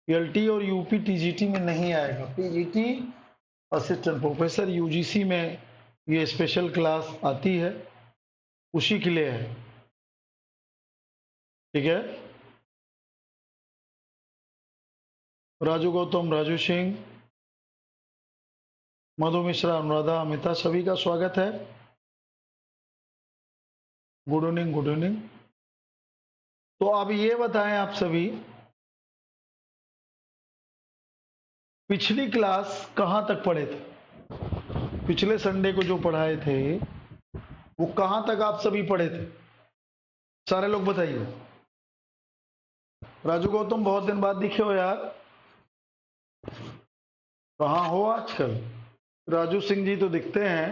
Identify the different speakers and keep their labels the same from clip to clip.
Speaker 1: LT और UP TGT में नहीं आएगा। पीजीटी असिस्टेंट प्रोफेसर यूजीसी में ये स्पेशल क्लास आती है, उसी के लिए है। ठीक है, राजू गौतम, राजू सिंह, मधु मिश्रा, अनुराधा, अमिता, सभी का स्वागत है। Good evening, good evening. तो अब ये बताएं आप सभी, पिछली क्लास कहां तक पढ़े थे? पिछले संडे को जो पढ़ाए थे वो कहां तक आप सभी पढ़े थे? सारे लोग बताइए। राजू गौतम, बहुत दिन बाद दिखे हो यार, कहाँ हो आजकल? राजू सिंह जी तो दिखते हैं,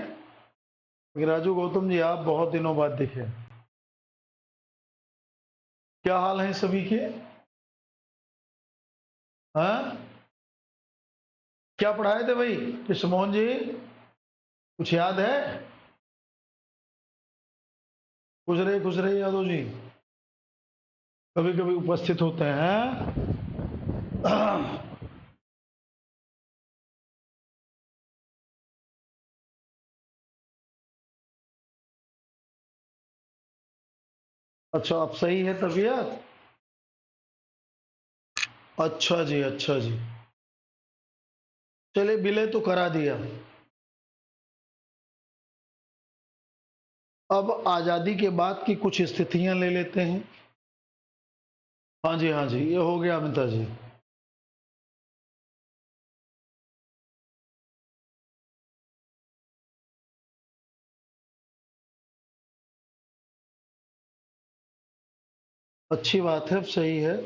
Speaker 1: लेकिन राजू गौतम जी आप बहुत दिनों बाद दिखे। क्या हाल है सभी के? हाँ, क्या पढ़ाए थे भाई कृष्णमोहन जी, कुछ याद है? खुश रहे यादव जी, कभी कभी उपस्थित होते हैं। अच्छा, अब सही है तबीयत? अच्छा जी, अच्छा जी, चले विलय तो करा दिया। अब आजादी के बाद की कुछ स्थितियां ले लेते हैं। हाँ जी, हाँ जी, ये हो गया अमिता जी। अच्छी बात है, सही है।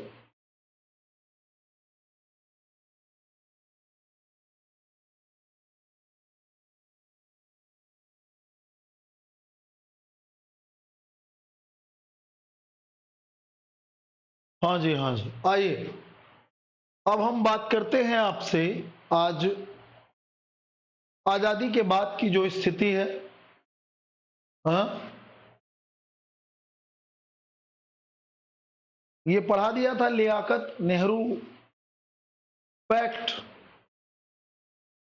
Speaker 1: हाँ जी, हाँ जी, आइए अब हम बात करते हैं आपसे आज आजादी के बाद की जो स्थिति है। हाँ, ये पढ़ा दिया था लियाकत नेहरू पैक्ट,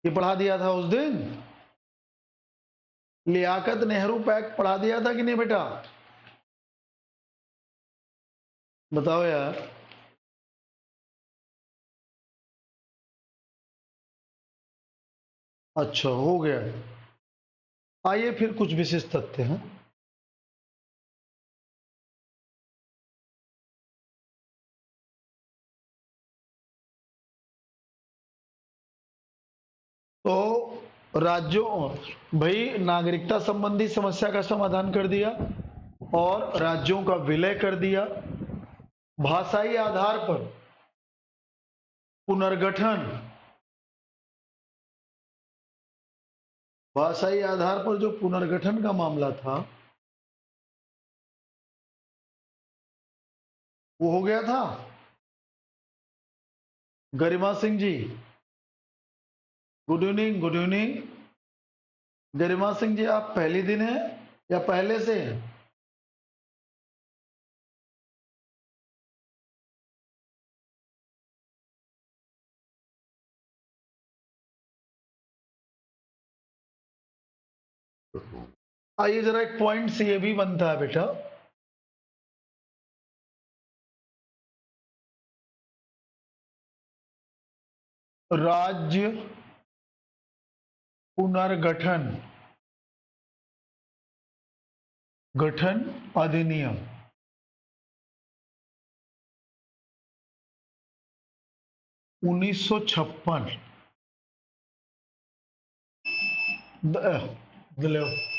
Speaker 1: ये पढ़ा दिया था उस दिन। लियाकत नेहरू पैक्ट पढ़ा दिया था कि नहीं बेटा? बताओ यार। अच्छा, हो गया। आइए फिर कुछ विशेष तथ्य हैं। तो राज्यों, भाई नागरिकता संबंधी समस्या का समाधान कर दिया और राज्यों का विलय कर दिया। भाषाई आधार पर पुनर्गठन, भाषाई आधार पर जो पुनर्गठन का मामला था वो हो गया था। Garima Singh ji, good evening, good evening. Garima Singh ji, आप पहली दिन हैं या पहले से हैं? आइए जरा एक पॉइंट से ये भी बनता है बेटा, राज्य पुनर्गठन गठन अधिनियम 1956।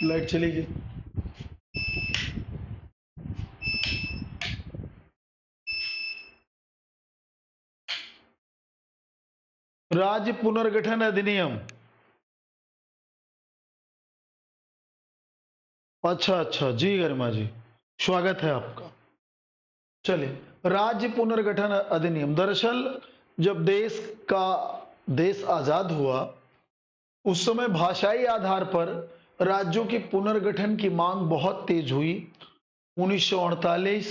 Speaker 1: लाइट चली गई। राज्य पुनर्गठन अधिनियम, अच्छा अच्छा जी गरिमा जी, स्वागत है आपका। चलिए, राज्य पुनर्गठन अधिनियम, दरअसल जब देश आजाद हुआ उस समय भाषाई आधार पर राज्यों के पुनर्गठन की मांग बहुत तेज हुई। 1948,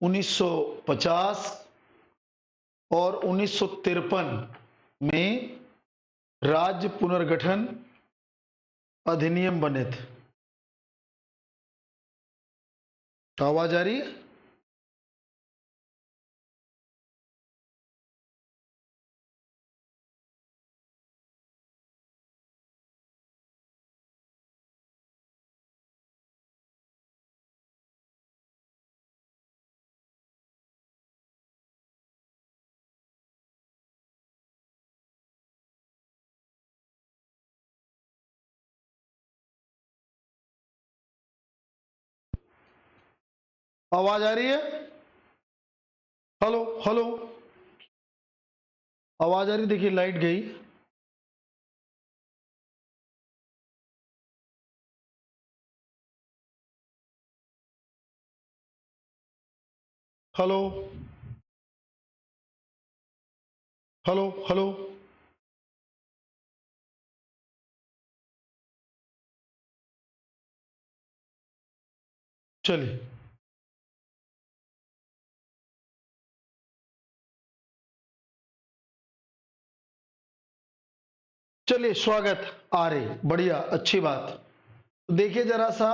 Speaker 1: 1950, और 1953 में राज्य पुनर्गठन अधिनियम बने थे। आवाज आ रही है? आवाज आ रही है? हेलो हेलो, आवाज आ रही? देखिए लाइट गई। हेलो हेलो हेलो, चलिए चलिए, स्वागत। आ रही, बढ़िया, अच्छी बात। तो देखिए जरा सा,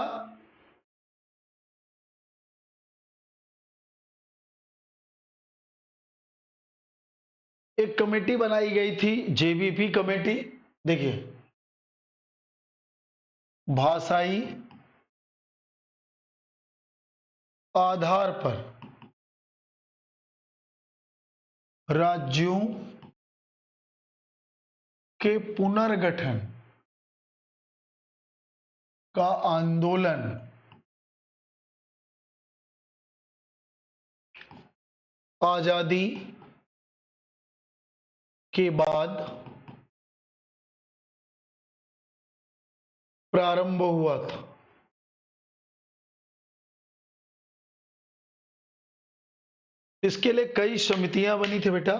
Speaker 1: एक कमेटी बनाई गई थी, जेबीपी कमेटी। देखिए, भाषाई आधार पर राज्यों के पुनर्गठन का आंदोलन आजादी के बाद प्रारंभ हुआ था। इसके लिए कई समितियां बनी थी बेटा।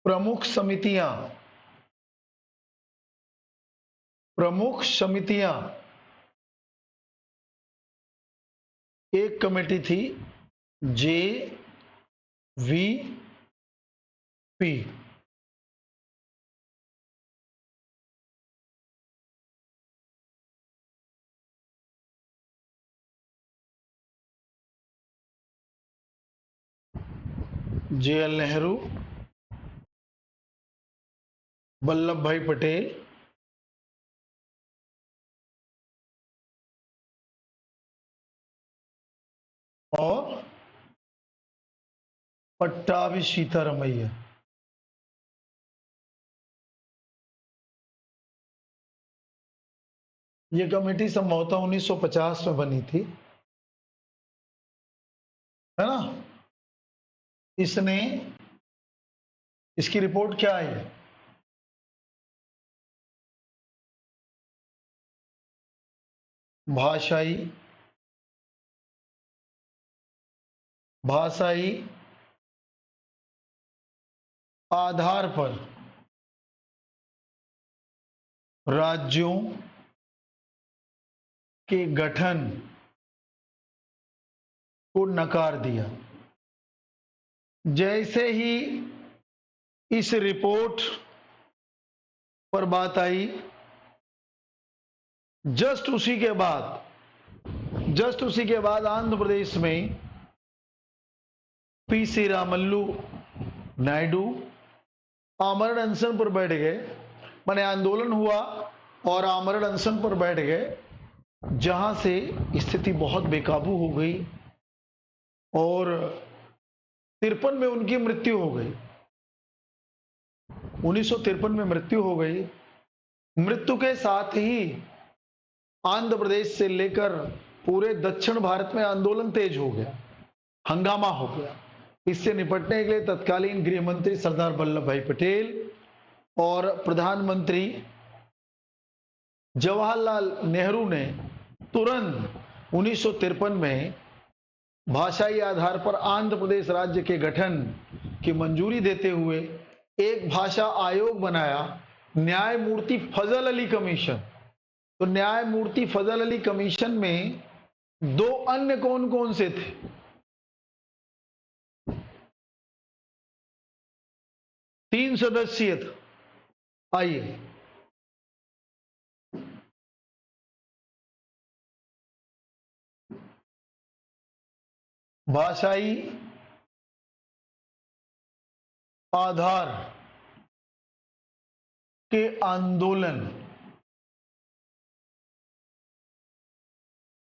Speaker 1: प्रमुख समितियां एक कमेटी थी, J V P. JL Nehru, Vallabh Bhai Patel, और पट्टाभी सीतारमैया। ये कमेटी संभवतः 1950 में बनी थी, है ना? इसने, इसकी रिपोर्ट क्या आई? भाषाई भाषाई आधार पर राज्यों के गठन को नकार दिया। जैसे ही इस रिपोर्ट पर बात आई, जस्ट उसी के बाद आंध्र प्रदेश में पी रामल्लू नायडू आमरण अनशन पर बैठ गए। माने आंदोलन हुआ और आमरण अनशन पर बैठ गए, जहां से स्थिति बहुत बेकाबू हो गई और 53 में उनकी मृत्यु हो गई। 1953 में मृत्यु हो गई। मृत्यु के साथ ही आंध्र प्रदेश से लेकर पूरे दक्षिण भारत में आंदोलन तेज हो गया, हंगामा हो गया। इससे निपटने के लिए तत्कालीन गृह मंत्री सरदार वल्लभ भाई पटेल और प्रधानमंत्री जवाहरलाल नेहरू ने तुरंत 1953 में भाषाई आधार पर आंध्र प्रदेश राज्य के गठन की मंजूरी देते हुए एक भाषा आयोग बनाया, न्यायमूर्ति फजल अली कमीशन। तो न्यायमूर्ति फजल अली कमीशन में दो अन्य कौन कौन से थे? तीन सदस्यीय था। आइए, भाषाई आधार के आंदोलन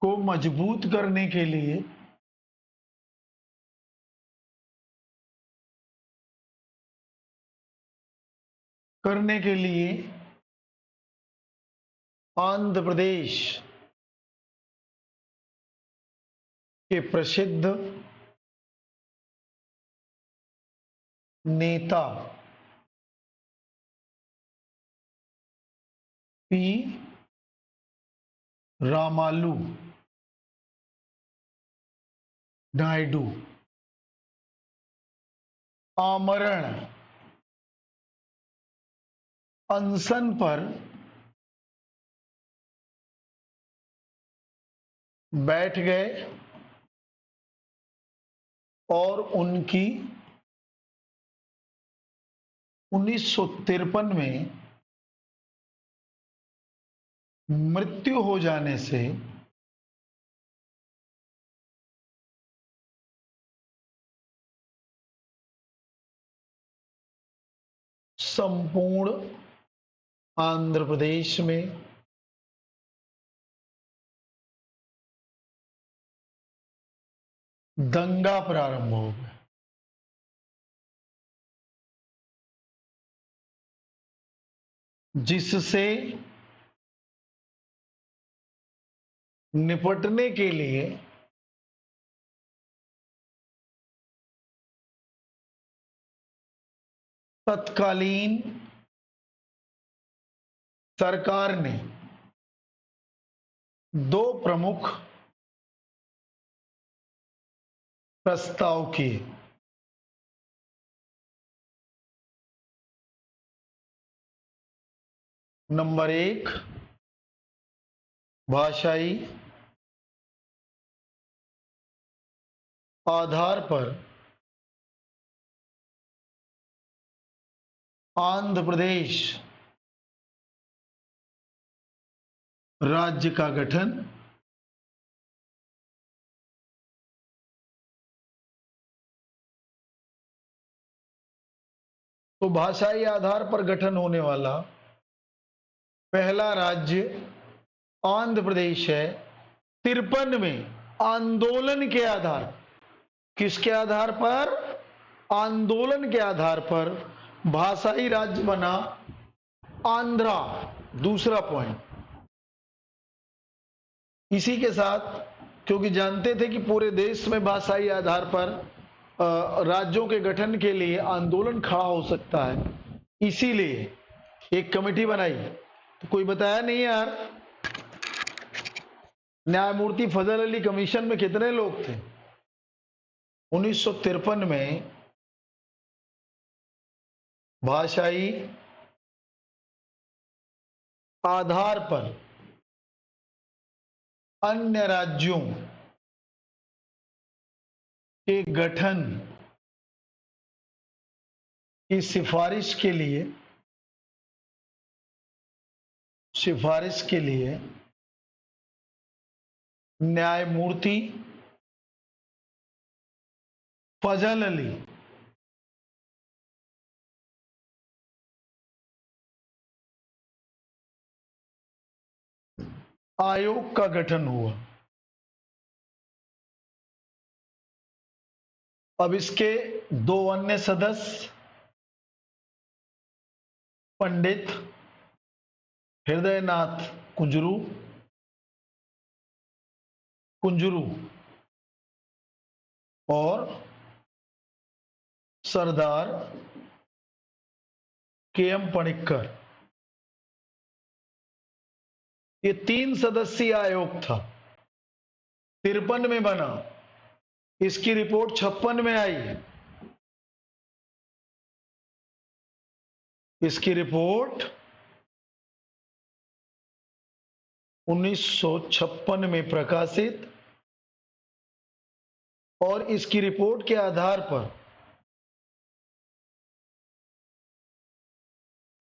Speaker 1: को मजबूत करने के लिए आंध्र प्रदेश के प्रसिद्ध नेता पी रामालू नायडू आमरण अनशन पर बैठ गए और उनकी 1953 में मृत्यु हो जाने से संपूर्ण आंध्र प्रदेश में दंगा प्रारंभ हो गया। जिससे निपटने के लिए तत्कालीन सरकार ने दो प्रमुख प्रस्ताव किए। नंबर 1, भाषाई आधार पर आंध्र प्रदेश राज्य का गठन। तो भाषाई आधार पर गठन होने वाला पहला राज्य आंध्र प्रदेश है। 53 में आंदोलन के आधार, किसके आधार पर? आंदोलन के आधार पर भाषाई राज्य बना आंध्रा। दूसरा पॉइंट, इसी के साथ, क्योंकि जानते थे कि पूरे देश में भाषाई आधार पर राज्यों के गठन के लिए आंदोलन खड़ा हो सकता है, इसीलिए एक कमेटी बनाई। तो कोई बताया नहीं यार, न्यायमूर्ति फजल अली कमीशन में कितने लोग थे? 1953 में भाषाई आधार पर अन्य राज्यों के गठन की सिफारिश के लिए न्यायमूर्ति फजल अली आयोग का गठन हुआ। अब इसके दो अन्य सदस्य पंडित हृदयनाथ कुंजरू और सरदार के.एम. पणिक्कर, ये 3 सदस्यीय आयोग था। 53 में बना, इसकी रिपोर्ट 56 में आई। इसकी रिपोर्ट 1956 में प्रकाशित और इसकी रिपोर्ट के आधार पर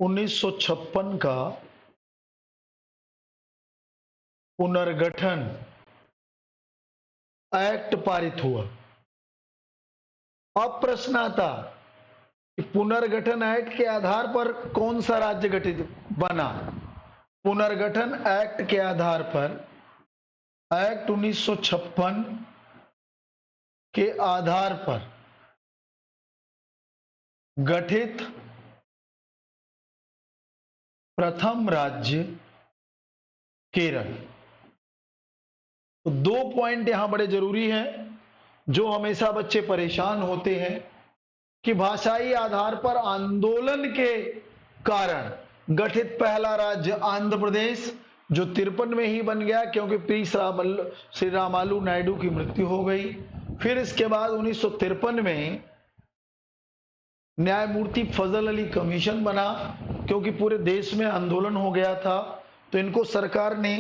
Speaker 1: 1956 का पुनर्गठन एक्ट पारित हुआ। अब प्रश्न आता कि पुनर्गठन एक्ट के आधार पर कौन सा राज्य गठित बना। पुनर्गठन एक्ट के आधार पर, एक्ट 1956 के आधार पर गठित प्रथम राज्य केरल। तो 2 पॉइंट यहां बड़े जरूरी हैं, जो हमेशा बच्चे परेशान होते हैं कि भाषाई आधार पर आंदोलन के कारण गठित पहला राज्य आंध्र प्रदेश, जो 53 में ही बन गया क्योंकि श्री रामालू नायडू की मृत्यु हो गई। फिर इसके बाद 1953 में न्यायमूर्ति फजल अली कमीशन बना, क्योंकि पूरे देश में आंदोलन हो गया था। तो इनको सरकार ने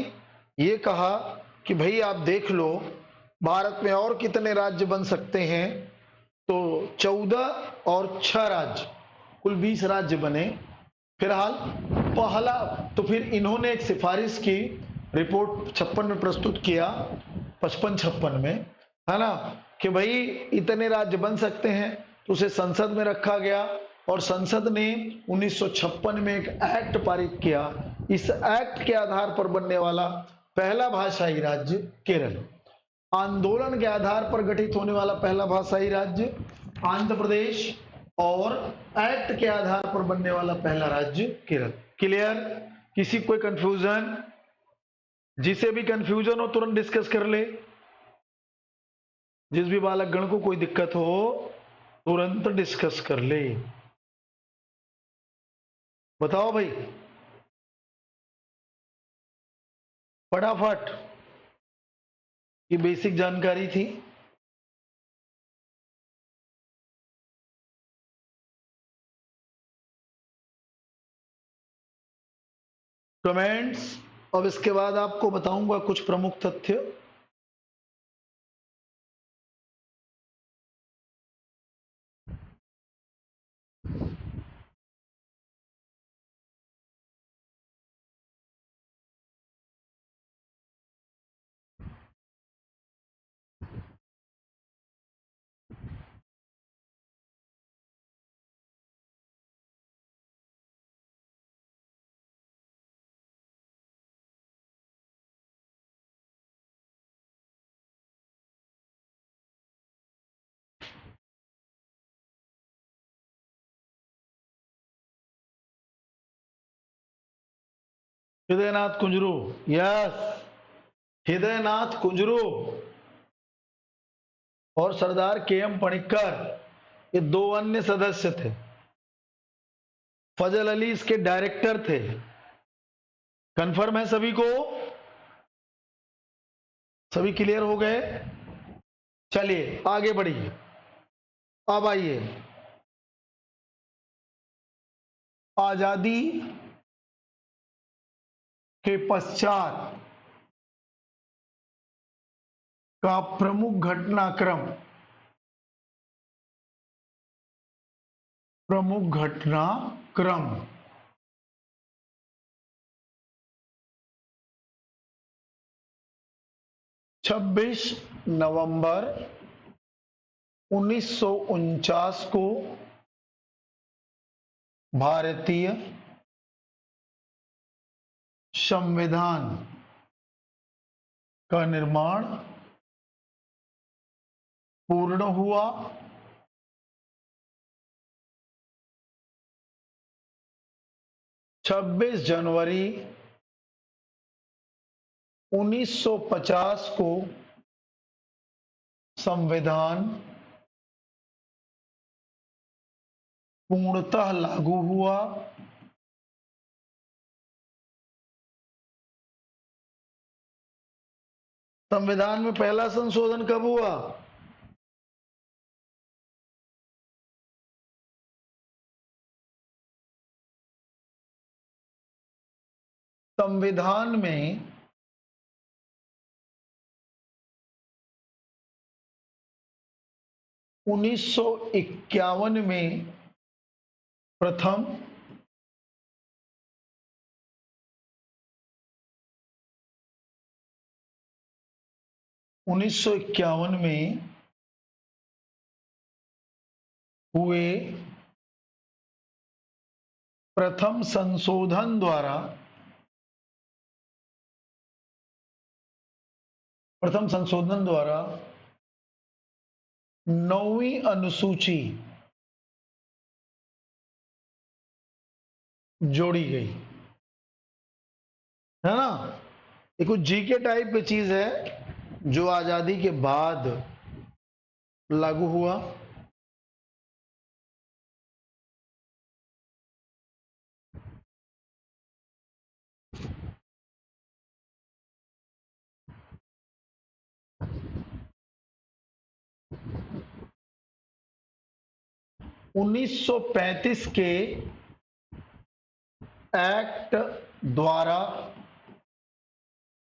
Speaker 1: ये कहा कि भाई आप देख लो भारत में और कितने राज्य बन सकते हैं। तो 14 और 6 राज्य, कुल 20 राज्य बने फिलहाल पहला। तो फिर इन्होंने एक सिफारिश की, रिपोर्ट 56 में प्रस्तुत किया, 55-56 में, है ना, कि भाई इतने राज्य बन सकते हैं। तो उसे संसद में रखा गया और संसद ने 1956 में एक एक्ट पारित किया। इस एक्ट के आधार पर बनने वाला पहला भाषाई राज्य केरल। आंदोलन के आधार पर गठित होने वाला पहला भाषाई राज्य आंध्र प्रदेश और एक्ट के आधार पर बनने वाला पहला राज्य केरल। क्लियर? किसी कोई कंफ्यूजन? जिसे भी कंफ्यूजन हो तुरंत डिस्कस कर ले। जिस भी बालक गण को कोई दिक्कत हो तुरंत डिस्कस कर ले। बताओ भाई फटाफट। ये बेसिक जानकारी थी। कमेंट्स। अब इसके बाद आपको बताऊंगा कुछ प्रमुख तथ्य। हृदयनाथ कुंजरू, यस, हृदयनाथ कुंजरू और सरदार के.एम. पणिक्कर, ये 2 अन्य सदस्य थे। फजल अली इसके डायरेक्टर थे। कंफर्म है सभी को? सभी क्लियर हो गए? चलिए आगे बढ़िए। अब आइए, आजादी के पश्चात का प्रमुख घटनाक्रम, प्रमुख घटनाक्रम 26 नवंबर 1949 को भारतीय संविधान का निर्माण पूर्ण हुआ। 26 जनवरी 1950 को संविधान पूर्णतः लागू हुआ। संविधान में पहला संशोधन कब हुआ? संविधान में 1951 में प्रथम 1951 में हुए प्रथम संशोधन द्वारा नौवीं अनुसूची जोड़ी गई, है ना। ये कुछ जीके टाइप की चीज है जो आजादी के बाद लागू हुआ। उन्नीस सौ 1935 के एक्ट द्वारा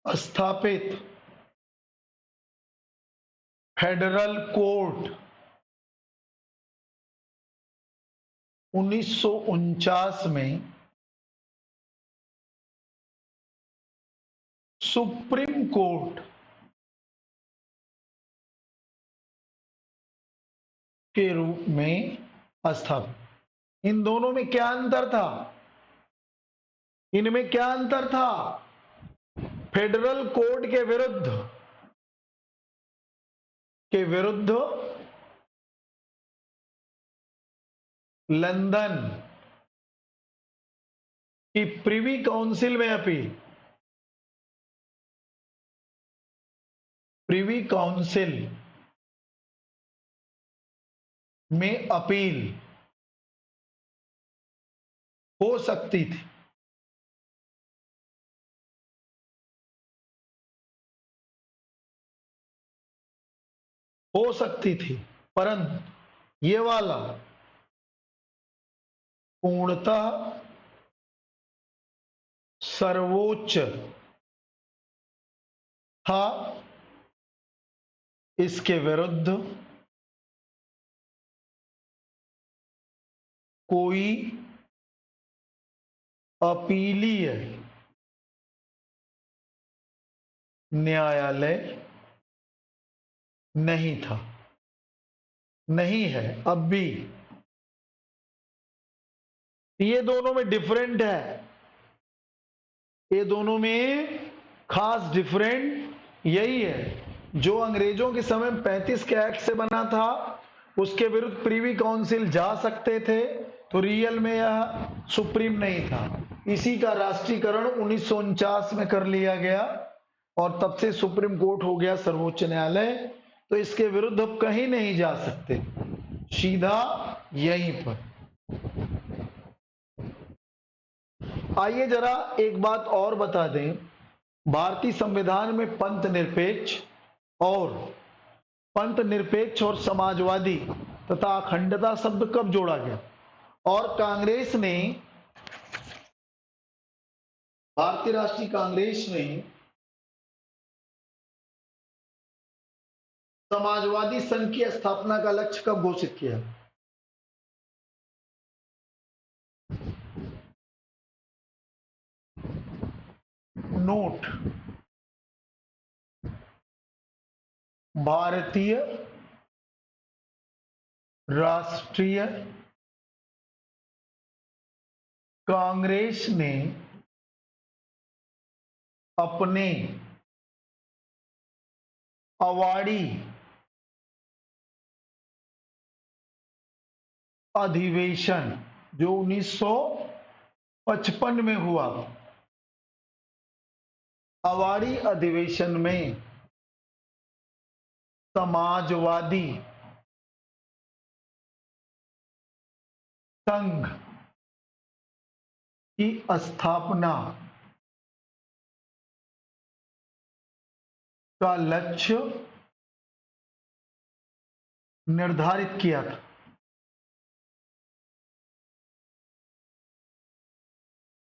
Speaker 1: स्थापित फेडरल कोर्ट 1949 में सुप्रीम कोर्ट के रूप में स्थापित। इन दोनों में क्या अंतर था? इनमें क्या अंतर था? फेडरल कोर्ट के विरुद्ध लंदन की प्रिवी काउंसिल में अपील, प्रिवी काउंसिल में अपील हो सकती थी। परंतु ये वाला पूर्णतः सर्वोच्च था। इसके विरुद्ध कोई अपीलीय न्यायालय नहीं था, नहीं है अब भी। ये दोनों में डिफरेंट है, ये दोनों में खास डिफरेंट यही है। जो अंग्रेजों के समय 35 के एक्ट से बना था उसके विरुद्ध प्रीवी काउंसिल जा सकते थे, तो रियल में यह सुप्रीम नहीं था। इसी का राष्ट्रीयकरण 1949 में कर लिया गया और तब से सुप्रीम कोर्ट हो गया सर्वोच्च न्यायालय। तो इसके विरुद्ध अब कहीं नहीं जा सकते, सीधा यहीं पर। आइए जरा एक बात और बता दें, भारतीय संविधान में पंथ निरपेक्ष और समाजवादी तथा अखंडता शब्द कब जोड़ा गया? और कांग्रेस ने, भारतीय राष्ट्रीय कांग्रेस ने समाजवादी संघ की स्थापना का लक्ष्य कब घोषित किया? नोट, भारतीय राष्ट्रीय कांग्रेस ने अपने अवाड़ी अधिवेशन जो 1955 में हुआ, अवाड़ी अधिवेशन में समाजवादी संघ की स्थापना का लक्ष्य निर्धारित किया था।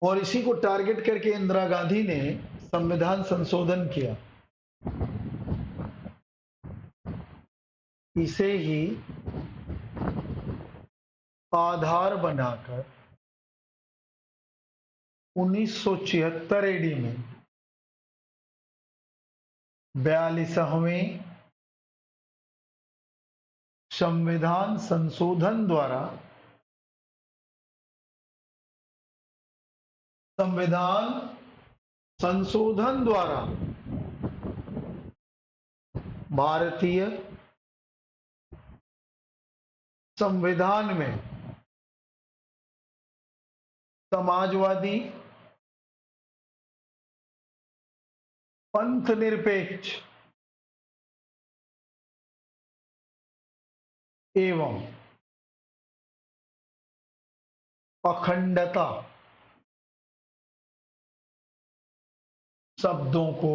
Speaker 1: और इसी को टारगेट करके इंदिरा गांधी ने संविधान संशोधन किया। इसे ही आधार बनाकर 1976 एडी में 42वें संविधान संशोधन द्वारा भारतीय संविधान में समाजवादी, पंथ निरपेक्ष एवं अखंडता शब्दों को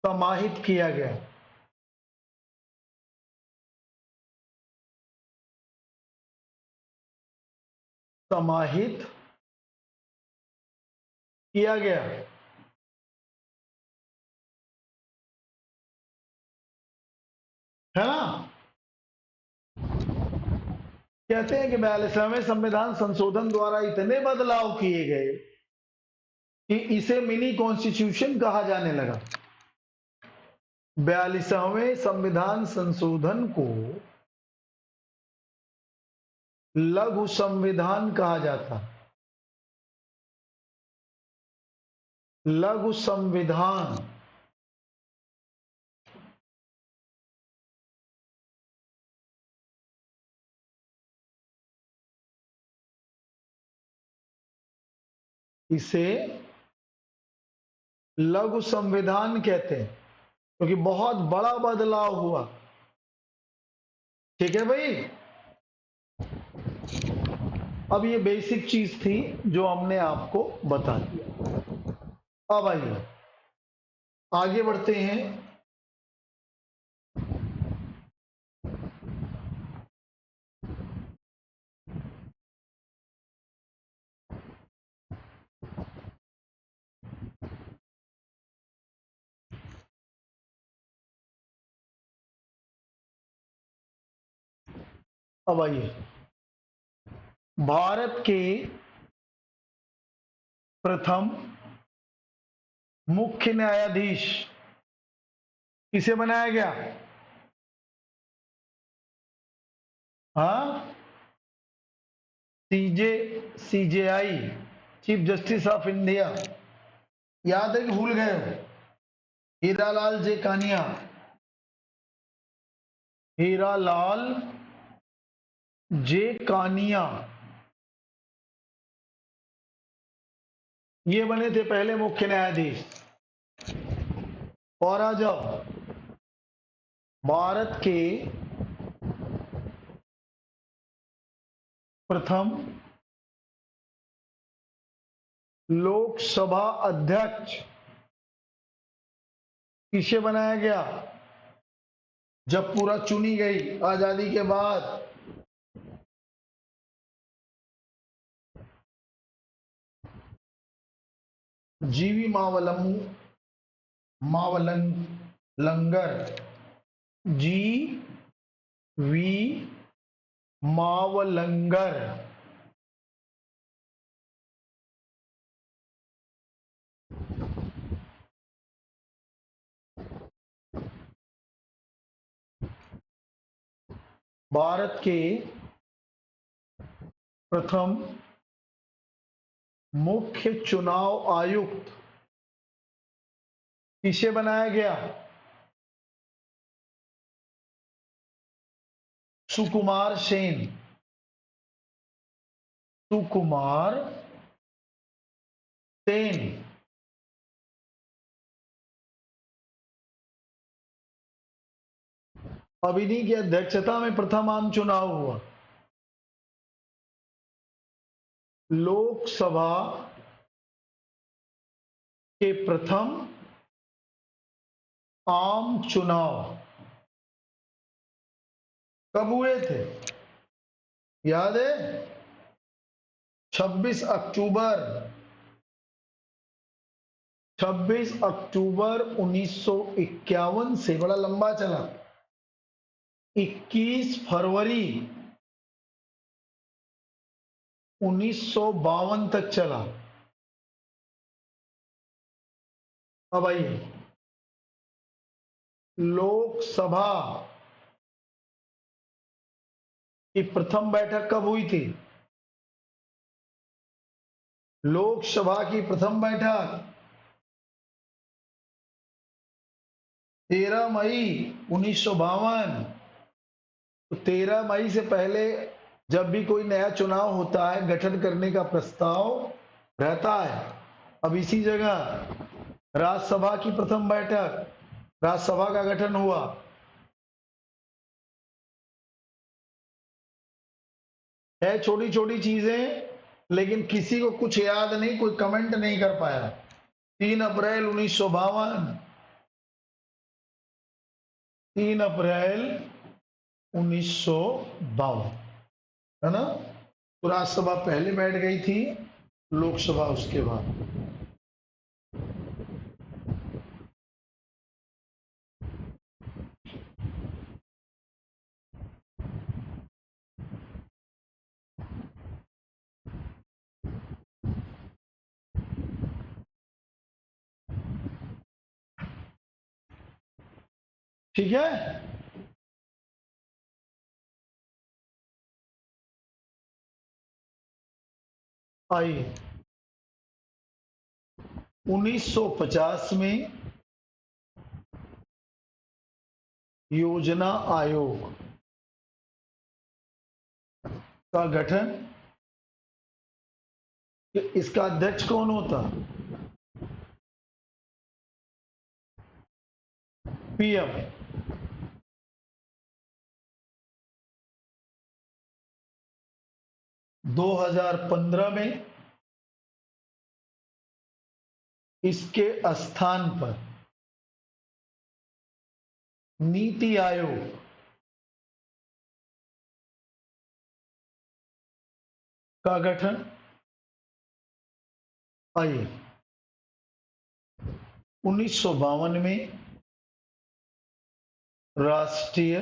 Speaker 1: समाहित किया गया। समाहित किया गया। है ना? कहते हैं कि 42वें संविधान संशोधन द्वारा इतने बदलाव किए गए कि इसे मिनी कॉन्स्टिट्यूशन कहा जाने लगा। 42वें संविधान संशोधन को लघु संविधान कहा जाता। लघु संविधान इसे लघु संविधान कहते हैं क्योंकि बहुत बड़ा बदलाव हुआ। ठीक है भाई। अब ये बेसिक चीज थी जो हमने आपको बता दिया। अब आइए आगे बढ़ते हैं। अब आइए भारत के प्रथम मुख्य न्यायाधीश किसे बनाया गया? हाँ, CJI, chief justice of India. याद है कि भूल गए हो? हीरालाल जे कानिया। हीरालाल जे कानिया ये बने थे पहले मुख्य न्यायाधीश। और आ जाओ भारत के प्रथम लोकसभा अध्यक्ष किसे बनाया गया जब पूरा चुनी गई आजादी के बाद? जीवी मावलंगर। जी वी मावलंगर। भारत के प्रथम मुख्य चुनाव आयुक्त किसे बनाया गया? सुकुमार सेन। सुकुमार सेन। अब इन्हीं की अध्यक्षता में प्रथम आम चुनाव हुआ। लोकसभा के प्रथम आम चुनाव कब हुए थे? याद है? 26 अक्टूबर 1951 से। बड़ा लंबा चला। 21 फरवरी 1952 तक चला। अब आइए, लोकसभा की प्रथम बैठक कब हुई थी? लोकसभा की प्रथम बैठक 13 मई 1952। तो 13 मई से पहले जब भी कोई नया चुनाव होता है, गठन करने का प्रस्ताव रहता है। अब इसी जगह राज्यसभा की प्रथम बैठक, राज्यसभा का गठन हुआ। है छोटी छोटी चीजें, लेकिन किसी को कुछ याद नहीं, कोई कमेंट नहीं कर पाया। 3 अप्रैल 1952, 3 अप्रैल 1952, है ना? तो राज्यसभा पहले बैठ गई थी, लोकसभा उसके बाद। ठीक है। आइए, 1950 में योजना आयोग का गठन। इसका अध्यक्ष कौन होता? पीएम। 2015 में इसके स्थान पर नीति आयोग का गठन। आइए, 1952 में राष्ट्रीय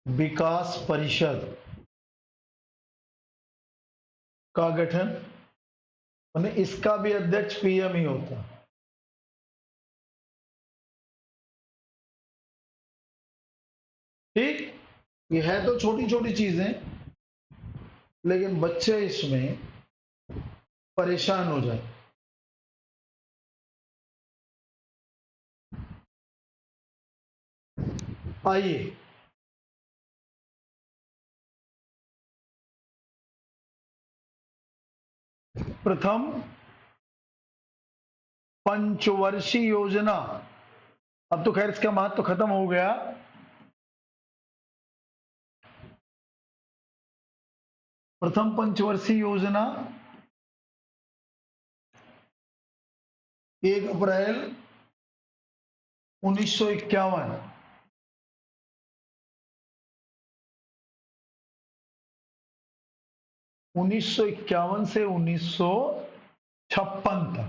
Speaker 1: विकास परिषद का गठन। इसका भी अध्यक्ष पीएम ही होता। ठीक, ये है तो छोटी छोटी चीजें, लेकिन बच्चे इसमें परेशान हो जाए। आइए, प्रथम पंचवर्षीय योजना। अब तो खैर इसका महत्व तो खत्म हो गया। प्रथम पंचवर्षीय योजना 1 अप्रैल 1951। 1951 से 1956 तक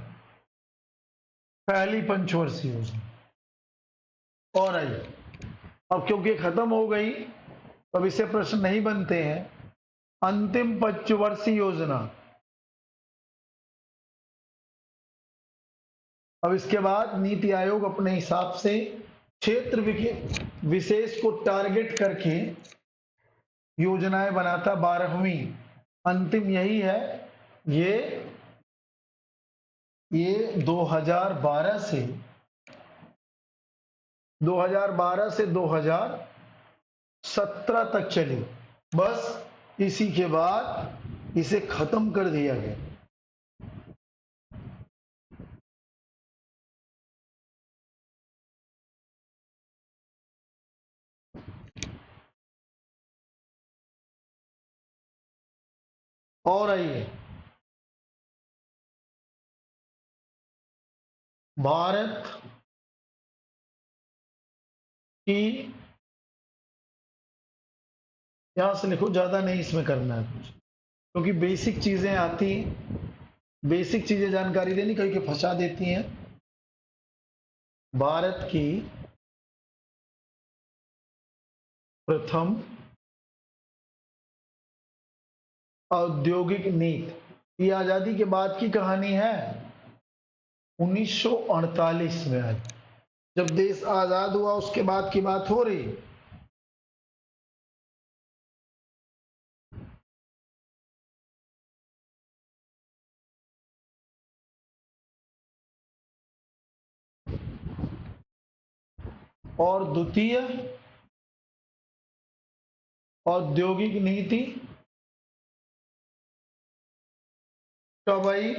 Speaker 1: पहली पंचवर्षीय योजना। और आइए, अब क्योंकि खत्म हो गई, अब इससे प्रश्न नहीं बनते हैं। अंतिम पंचवर्षीय योजना। अब इसके बाद नीति आयोग अपने हिसाब से क्षेत्र विशेष को टारगेट करके योजनाएं बनाता। 12वीं अंतिम यही है। ये 2012 से 2017 तक चली। बस इसी के बाद इसे खत्म कर दिया गया। और आइए, भारत की, यहां से लिखो, ज्यादा नहीं इसमें करना है कुछ, क्योंकि बेसिक चीजें आती, बेसिक चीजें जानकारी देनी कहीं के फंसा देती हैं। भारत की प्रथम औद्योगिक नीति। ये आजादी के बाद की कहानी है, 1948 में आई, जब देश आजाद हुआ उसके बाद की बात हो रही। और द्वितीय औद्योगिक नीति कब आई?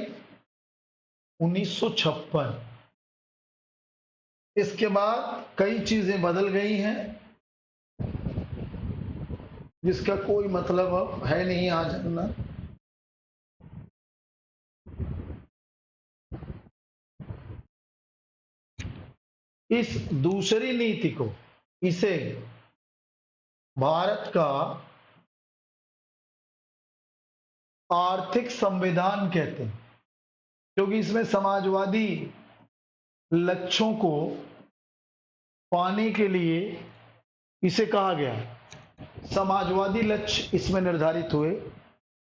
Speaker 1: 1956। इसके बाद कई चीजें बदल गई हैं, जिसका कोई मतलब है नहीं आज जानना। इस दूसरी नीति को, इसे भारत का आर्थिक संविधान कहते हैं, क्योंकि इसमें समाजवादी लक्ष्यों को पाने के लिए इसे कहा गया, समाजवादी लक्ष्य इसमें निर्धारित हुए,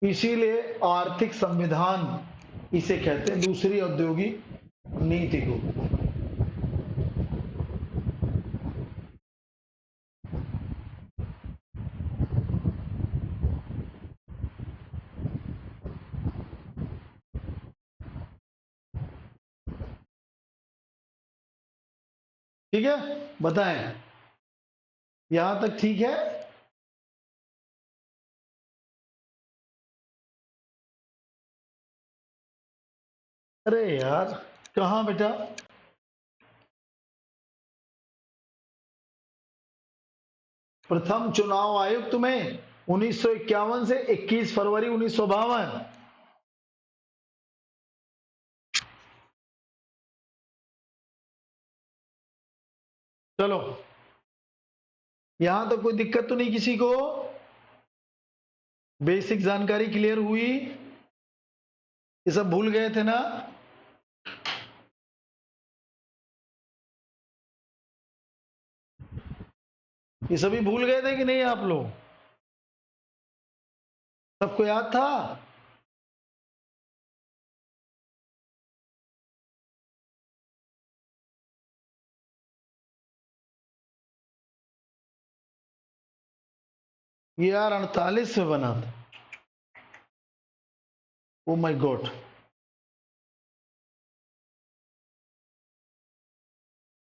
Speaker 1: इसीलिए आर्थिक संविधान इसे कहते हैं, दूसरी औद्योगिक नीति को। ठीक है, बताएं यहां तक ठीक है? अरे यार कहां बेटा? प्रथम चुनाव आयुक्त में 1951 से 21 फरवरी 1952। चलो, यहां तो कोई दिक्कत तो नहीं किसी को? बेसिक जानकारी क्लियर हुई? ये सब भूल गए थे ना? ये सभी भूल गए थे कि नहीं आप लोग? सबको याद था? ये यार 48 में बना था। Oh my God.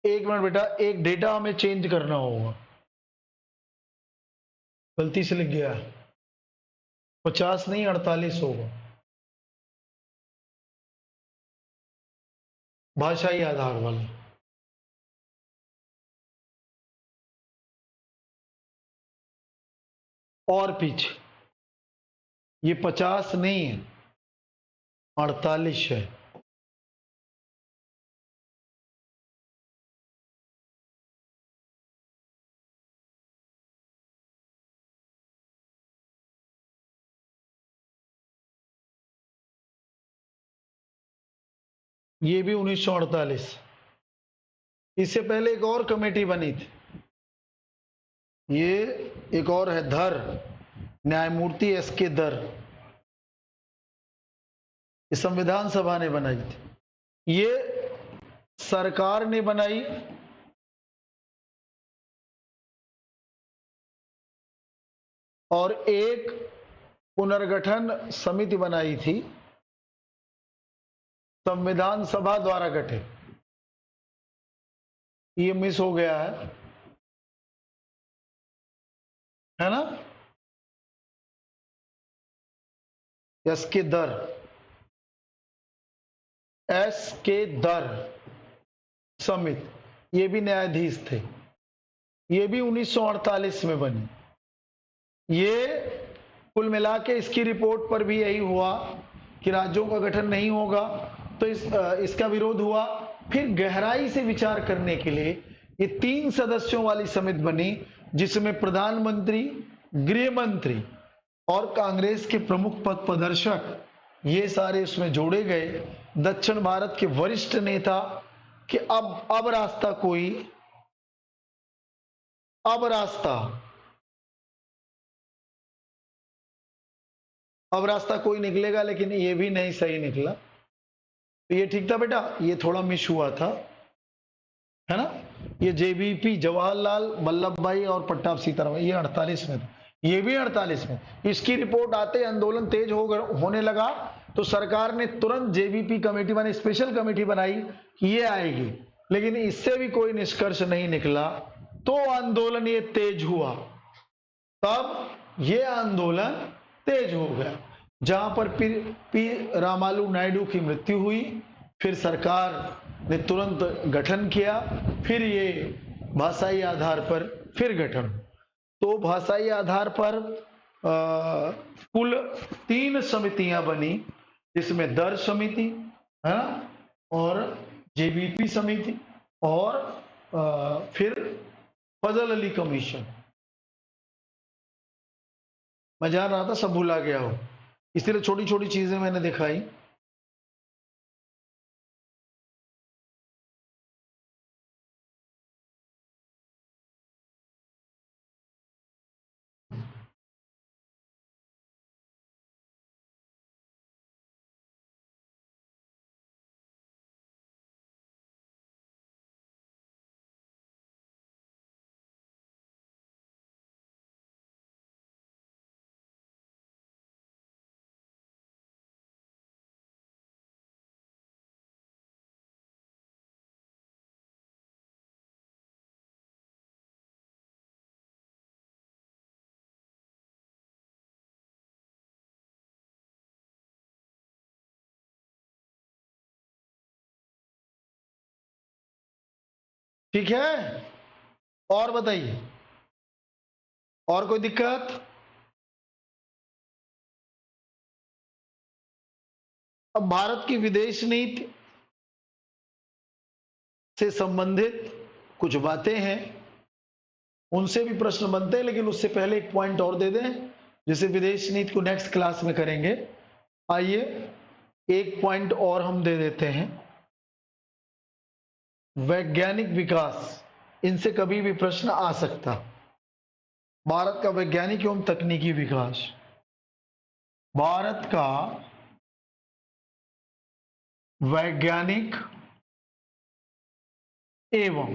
Speaker 1: एक मिनट बेटा, एक डेटा हमें चेंज करना होगा, गलती से लिख गया। 50 नहीं 48 होगा, भाषाई आधार वाला। और पीछे ये 50 नहीं है, 48 है। ये भी 1948। इससे पहले एक और कमेटी बनी थी, ये एक और है धर, न्यायमूर्ति एस के धर, ये संविधान सभा ने बनाई थी। ये सरकार ने बनाई, और एक पुनर्गठन समिति बनाई थी, संविधान सभा द्वारा गठित। ये मिस हो गया है ना? एस के दर, एस के दर समिति, ये भी न्यायाधीश थे। ये भी 1948 में बनी। ये कुल मिला के इसकी रिपोर्ट पर भी यही हुआ कि राज्यों का गठन नहीं होगा, तो इसका विरोध हुआ। फिर गहराई से विचार करने के लिए ये 3 सदस्यों वाली समिति बनी, जिसमें प्रधानमंत्री, गृह मंत्री और कांग्रेस के प्रमुख पद प्रदर्शक, ये सारे उसमें जोड़े गए। दक्षिण भारत के वरिष्ठ नेता कि अब रास्ता अब रास्ता कोई निकलेगा, लेकिन ये भी नहीं सही निकला। तो ये ठीक था बेटा, ये थोड़ा मिस हुआ था, है ना। ये जेबीपी जवाहरलाल वल्लभ भाई और पट्टाभ सीताराम, ये 48 में था, ये भी 48 में। इसकी रिपोर्ट आते आंदोलन तेज होने लगा, तो सरकार ने तुरंत जेबीपी कमेटी माने स्पेशल कमेटी बनाई कि ये आएगी, लेकिन इससे भी कोई निष्कर्ष नहीं निकला। तो आंदोलन ये तेज हुआ, तब ये आंदोलन तेज हो गया, जहां पर पी रामालू नायडू की मृत्यु हुई। फिर सरकार ने तुरंत गठन किया, फिर ये भाषाई आधार पर फिर गठन। तो भाषाई आधार पर कुल 3 समितियां बनी, जिसमें दर समिति है और जेबीपी समिति और फिर फजल अली कमीशन। मैं जान रहा था सब भुला गया हो, इसलिए छोटी छोटी चीजें मैंने दिखाई। ठीक है, और बताइए, और कोई दिक्कत? अब भारत की विदेश नीति से संबंधित कुछ बातें हैं, उनसे भी प्रश्न बनते हैं, लेकिन उससे पहले एक पॉइंट और दे दें, जिसे विदेश नीति को नेक्स्ट क्लास में करेंगे। आइए एक पॉइंट और हम दे देते हैं, वैज्ञानिक विकास, इनसे कभी भी प्रश्न आ सकता। भारत का वैज्ञानिक एवं तकनीकी विकास, भारत का वैज्ञानिक एवं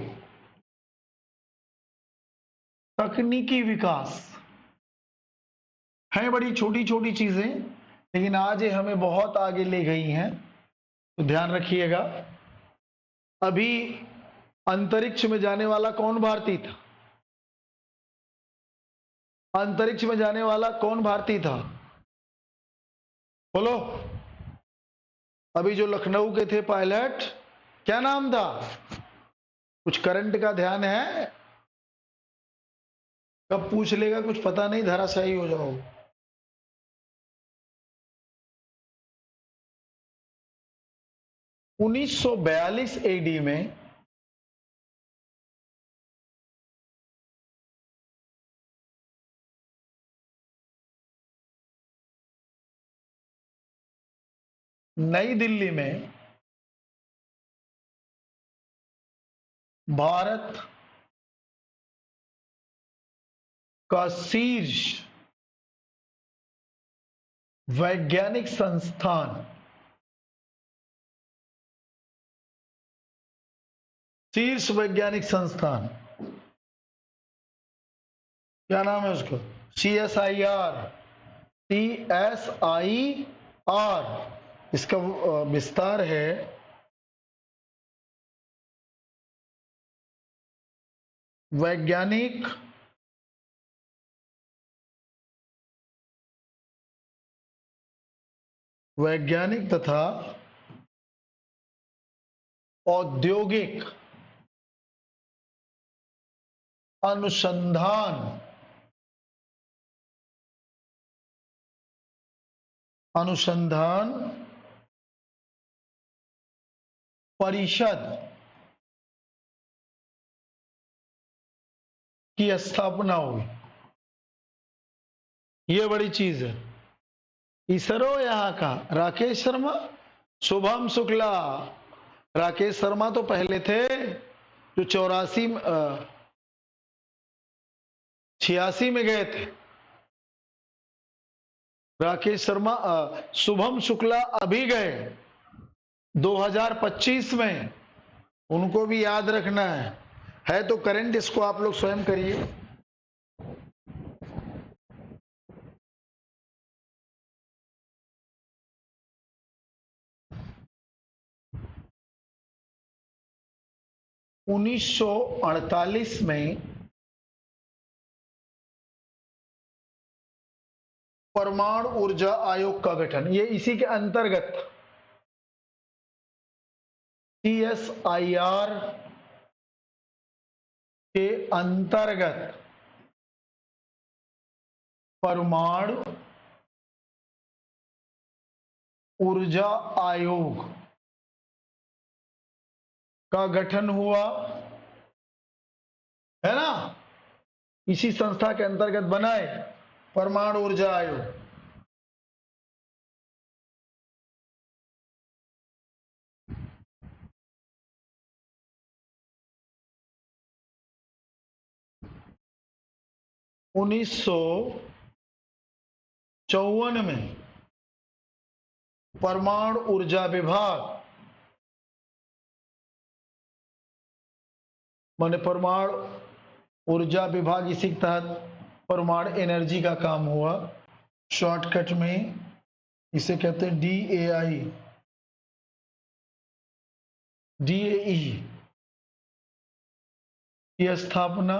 Speaker 1: तकनीकी विकास है बड़ी छोटी छोटी चीजें, लेकिन आज ये हमें बहुत आगे ले गई हैं, तो ध्यान रखिएगा। अभी अंतरिक्ष में जाने वाला कौन भारतीय था? अंतरिक्ष में जाने वाला कौन भारतीय था? बोलो। अभी जो लखनऊ के थे पायलट, क्या नाम था? कुछ करंट का ध्यान है? कब पूछ लेगा कुछ पता नहीं, धराशायी हो जाओ। उन्नीस 1942 एडी में नई दिल्ली में भारत का शीर्ष वैज्ञानिक संस्थान, शीर्ष वैज्ञानिक संस्थान, क्या नाम है उसको? CSIR, CSIR, इसका विस्तार है वैज्ञानिक तथा औद्योगिक अनुसंधान परिषद की स्थापना हुई। ये बड़ी चीज है। इसरो यहां का राकेश शर्मा, शुभम शुक्ला। राकेश शर्मा तो पहले थे जो 86 में गए थे, राकेश शर्मा, शुभम शुक्ला अभी गए 2025 में, उनको भी याद रखना है तो करंट इसको आप लोग स्वयं करिए। उन्नीस सौ 48 में परमाणु ऊर्जा आयोग का गठन, ये इसी के अंतर्गत CSIR के अंतर्गत परमाणु ऊर्जा आयोग का गठन हुआ, है ना। इसी संस्था के अंतर्गत बना है परमाणु ऊर्जा आयोग। उन्नीस सौ 54 में परमाणु ऊर्जा विभाग, माने परमाणु ऊर्जा विभाग, इसी के तहत परमाणु एनर्जी का काम हुआ। शॉर्टकट में इसे कहते हैं DAI, DAE की स्थापना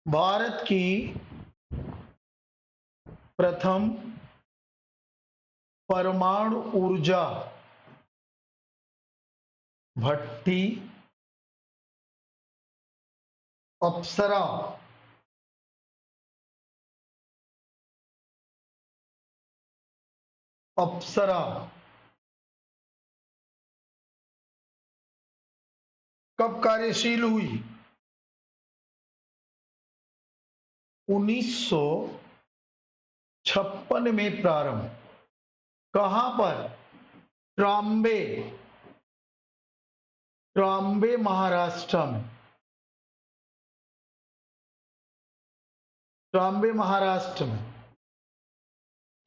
Speaker 1: भारत की प्रथम परमाणु ऊर्जा भट्टी अप्सरा अप्सरा कब कार्यशील हुई? 1956 में प्रारंभ। कहां पर? ट्राम्बे, ट्राम्बे महाराष्ट्र में, ट्राम्बे महाराष्ट्र में,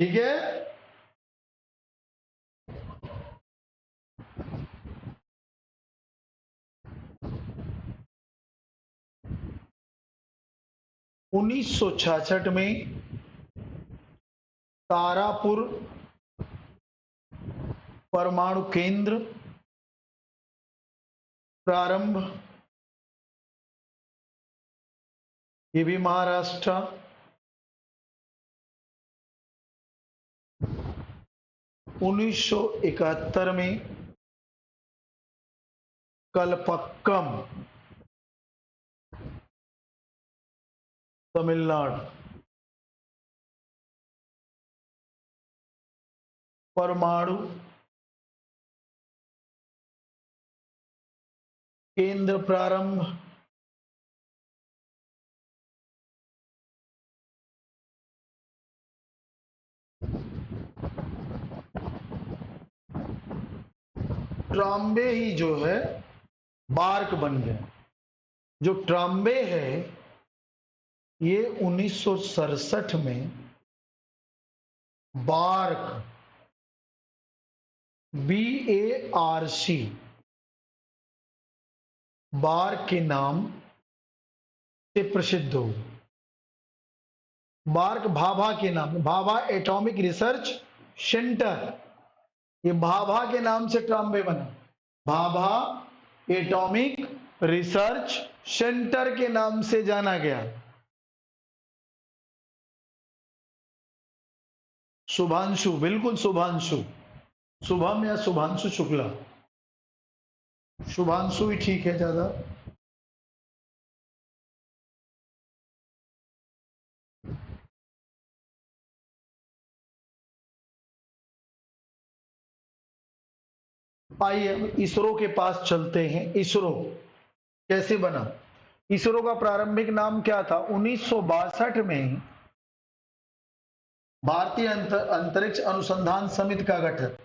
Speaker 1: ठीक है। उन्नीस सौ 66 में तारापुर परमाणु केंद्र प्रारंभ, ये भी महाराष्ट्र। 1971 में कलपक्कम तमिलनाडु परमाणु केंद्र प्रारंभ। ट्राम्बे ही जो है बार्क बन गया। जो ट्राम्बे है ये 1967 में बार्क, BARC, बार्क के नाम से प्रसिद्ध हो। बार्क भाभा के नाम, भाभा एटॉमिक रिसर्च सेंटर, ये भाभा के नाम से ट्राम्बे बना। भाभा एटॉमिक रिसर्च सेंटर के नाम से जाना गया। शुभांशु, बिल्कुल शुभांशु, शुभम या शुभांशु शुक्ला। शुभांशु ही ठीक है ज्यादा। आइए अब इसरो के पास चलते हैं। इसरो कैसे बना? इसरो का प्रारंभिक नाम क्या था? 1962 में भारतीय अंतरिक्ष अनुसंधान समिति का गठन।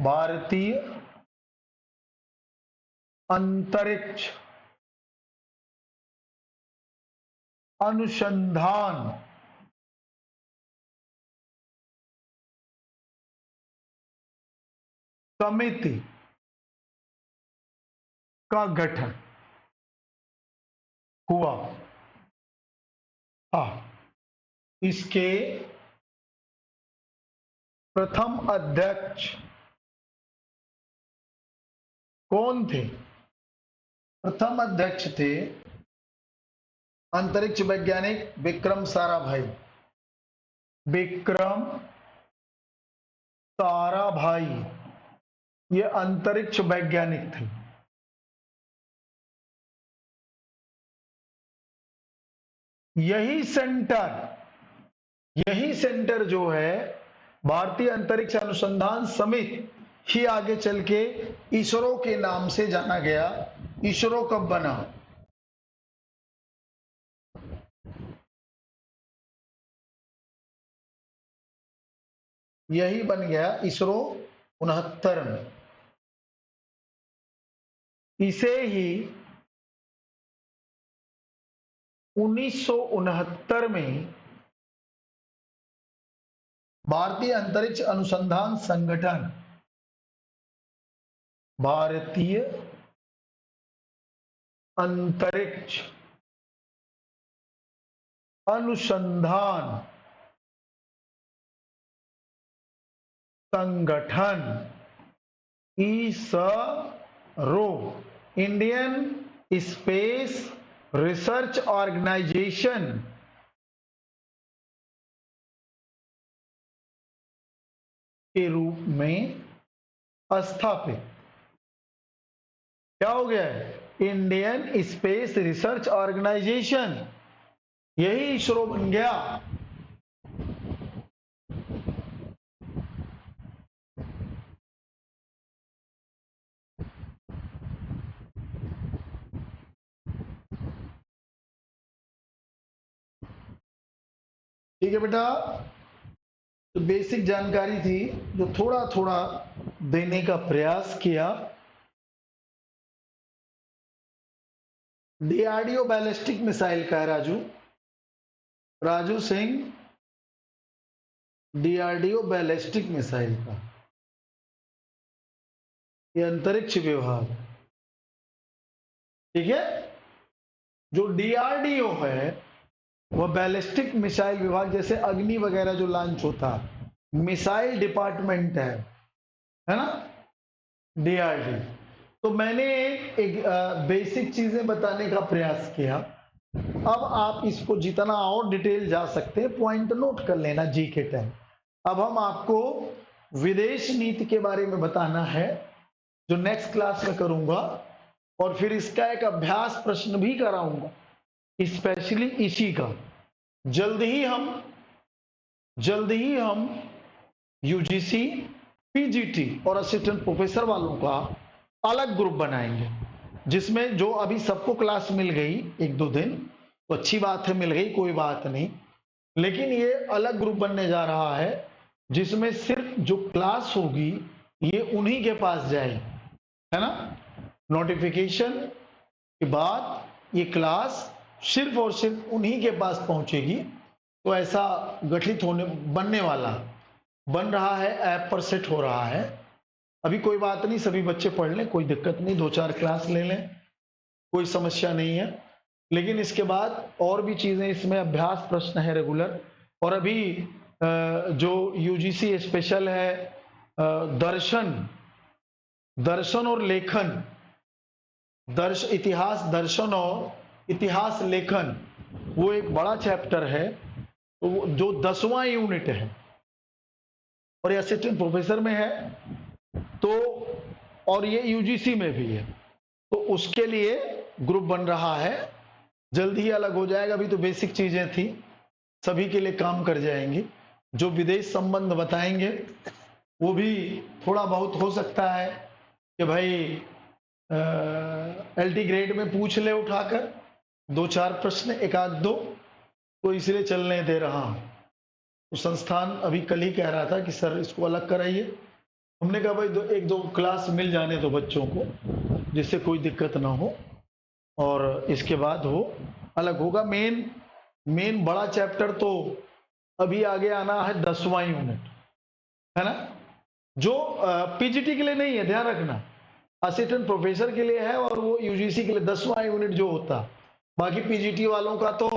Speaker 1: भारतीय अंतरिक्ष अनुसंधान समिति का गठन हुआ। इसके प्रथम अध्यक्ष कौन थे? प्रथम अध्यक्ष थे अंतरिक्ष वैज्ञानिक विक्रम साराभाई। विक्रम साराभाई ये अंतरिक्ष वैज्ञानिक थे। यही सेंटर जो है भारतीय अंतरिक्ष अनुसंधान समिति ही आगे चल के इसरो के नाम से जाना गया। इसरो कब बना? यही बन गया इसरो 69 में। इसे ही 1969 में भारतीय अंतरिक्ष अनुसंधान संगठन, भारतीय अंतरिक्ष अनुसंधान संगठन ISRO, Indian space research organisation के रूप में स्थापित। क्या हो गया है? इंडियन स्पेस रिसर्च ऑर्गेनाइजेशन, यही इसरो बन गया। ठीक है बेटा, तो बेसिक जानकारी थी जो थोड़ा थोड़ा देने का प्रयास किया। डीआरडीओ बैलिस्टिक मिसाइल का है Raju Singh, DRDO ballistic missile का, ये अंतरिक्ष विभाग। ठीक है, जो डीआरडीओ है वह बैलिस्टिक मिसाइल विभाग, जैसे अग्नि वगैरह जो लॉन्च होता है, मिसाइल डिपार्टमेंट है ना डीआरडी। तो मैंने एक बेसिक चीजें बताने का प्रयास किया। अब आप इसको जितना और डिटेल जा सकते हैं पॉइंट नोट कर लेना जी के टाइम। अब हम आपको विदेश नीति के बारे में बताना है जो नेक्स्ट क्लास में करूंगा, और फिर इसका एक अभ्यास प्रश्न भी कराऊंगा स्पेशली इसी का। जल्द ही हम यूजीसी, पीजीटी और असिस्टेंट प्रोफेसर वालों का अलग ग्रुप बनाएंगे, जिसमें जो अभी सबको क्लास मिल गई 1-2 दिन तो अच्छी बात है, मिल गई कोई बात नहीं, लेकिन ये अलग ग्रुप बनने जा रहा है जिसमें सिर्फ जो क्लास होगी ये उन्हीं के पास जाएगी, है ना। नोटिफिकेशन के बाद ये क्लास सिर्फ और सिर्फ उन्हीं के पास पहुंचेगी। तो ऐसा गठित बन रहा है, ऐप पर सेट हो रहा है। अभी कोई बात नहीं, सभी बच्चे पढ़ लें, कोई दिक्कत नहीं, 2-4 क्लास ले लें, कोई समस्या नहीं है। लेकिन इसके बाद और भी चीजें इसमें अभ्यास प्रश्न है रेगुलर। और अभी जो यूजीसी स्पेशल है दर्शन और लेखन, इतिहास दर्शन और इतिहास लेखन, वो एक बड़ा चैप्टर है, तो जो 10वां यूनिट है और ये असिस्टेंट प्रोफेसर में है। तो और ये यूजीसी में भी है, तो उसके लिए ग्रुप बन रहा है, जल्द ही अलग हो जाएगा। अभी तो बेसिक चीजें थी, सभी के लिए काम कर जाएंगी। जो विदेश संबंध बताएंगे वो भी थोड़ा बहुत हो सकता है कि भाई एलटी ग्रेड में पूछ ले उठाकर 2-4 प्रश्न, एक आध दो, तो इसलिए चलने दे रहा हूं। तो संस्थान अभी कल ही कह रहा था कि सर इसको अलग कराइए। हमने कहा भाई एक दो क्लास मिल जाने दो बच्चों को, जिससे कोई दिक्कत ना हो, और इसके बाद वो अलग होगा। मेन बड़ा चैप्टर तो अभी आगे आना है 10वां यूनिट, है ना, जो पीजीटी के लिए नहीं है, ध्यान रखना, असिस्टेंट प्रोफेसर के लिए है, और वो यूजीसी के लिए 10वां यूनिट जो होता। बाकी पीजीटी वालों का तो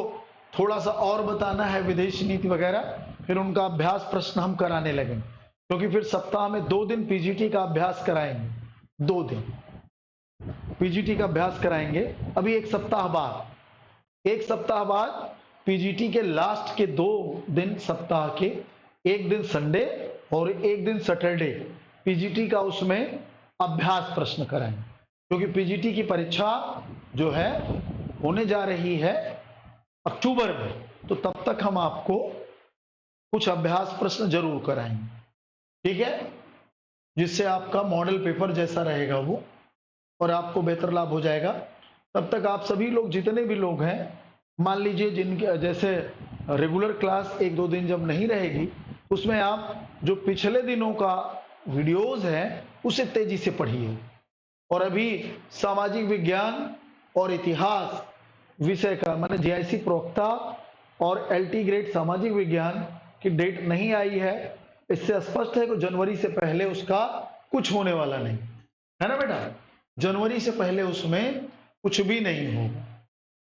Speaker 1: थोड़ा सा और बताना है, विदेश नीति वगैरह, फिर उनका अभ्यास प्रश्न हम कराने लगेंगे, क्योंकि फिर सप्ताह में 2 दिन पीजीटी का अभ्यास कराएंगे, 2 दिन पीजीटी का अभ्यास कराएंगे। अभी एक सप्ताह बाद पीजीटी के लास्ट के 2 दिन सप्ताह के, एक दिन संडे और एक दिन सैटरडे, पीजीटी का उसमें अभ्यास प्रश्न कराएंगे, क्योंकि पीजीटी की परीक्षा जो है होने जा रही है अक्टूबर में, तो तब तक हम आपको कुछ अभ्यास प्रश्न जरूर कराएंगे, ठीक है, जिससे आपका मॉडल पेपर जैसा रहेगा वो, और आपको बेहतर लाभ हो जाएगा। तब तक आप सभी लोग, जितने भी लोग हैं, मान लीजिए जिनके जैसे रेगुलर क्लास 1-2 दिन जब नहीं रहेगी, उसमें आप जो पिछले दिनों का वीडियोस है उसे तेजी से पढ़िए, और अभी सामाजिक विज्ञान और इतिहास विषय का, माने जेआईसी प्रवक्ता और एलटी ग्रेड सामाजिक विज्ञान की डेट नहीं आई है, इससे स्पष्ट है कि जनवरी से पहले उसका कुछ होने वाला नहीं है ना बेटा, जनवरी से पहले उसमें कुछ भी नहीं होगा।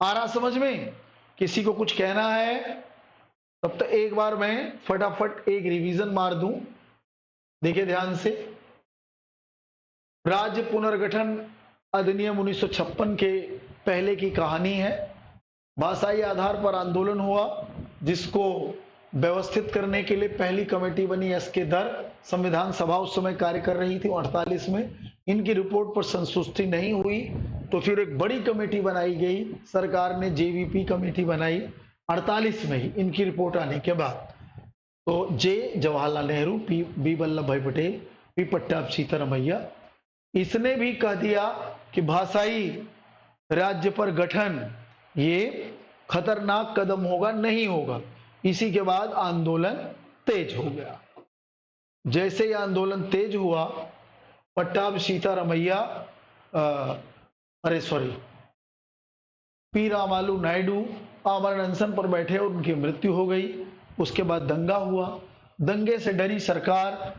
Speaker 1: आ रहा समझ में? किसी को कुछ कहना है तब तक एक बार मैं फटाफट एक रिवीजन मार दूं, देखिए ध्यान से। राज्य पुनर्गठन अधिनियम 1956 के पहले की कहानी है। भाषाई आधार पर आंदोलन हुआ, जिसको व्यवस्थित करने के लिए पहली कमेटी बनी एसके दर, संविधान सभा उस समय कार्य कर रही थी 48 में। इनकी रिपोर्ट पर संतुष्टि नहीं हुई तो फिर एक बड़ी कमेटी बनाई गई, सरकार ने जेवीपी कमेटी बनाई 48 में ही इनकी रिपोर्ट आने के बाद। तो जे जवाहरलाल नेहरू, बी वल्लभ भाई पटेल, पी पट्टाभ सीतारामैया, इसने भी कह दिया कि भाषाई राज्य पर गठन ये खतरनाक कदम होगा, नहीं होगा। इसी के बाद आंदोलन तेज हो गया। जैसे ही आंदोलन तेज हुआ, पट्टाभ सीतारामैया पी रामालू नायडू आमरण अनशन पर बैठे और उनकी मृत्यु हो गई। उसके बाद दंगा हुआ, दंगे से डरी सरकार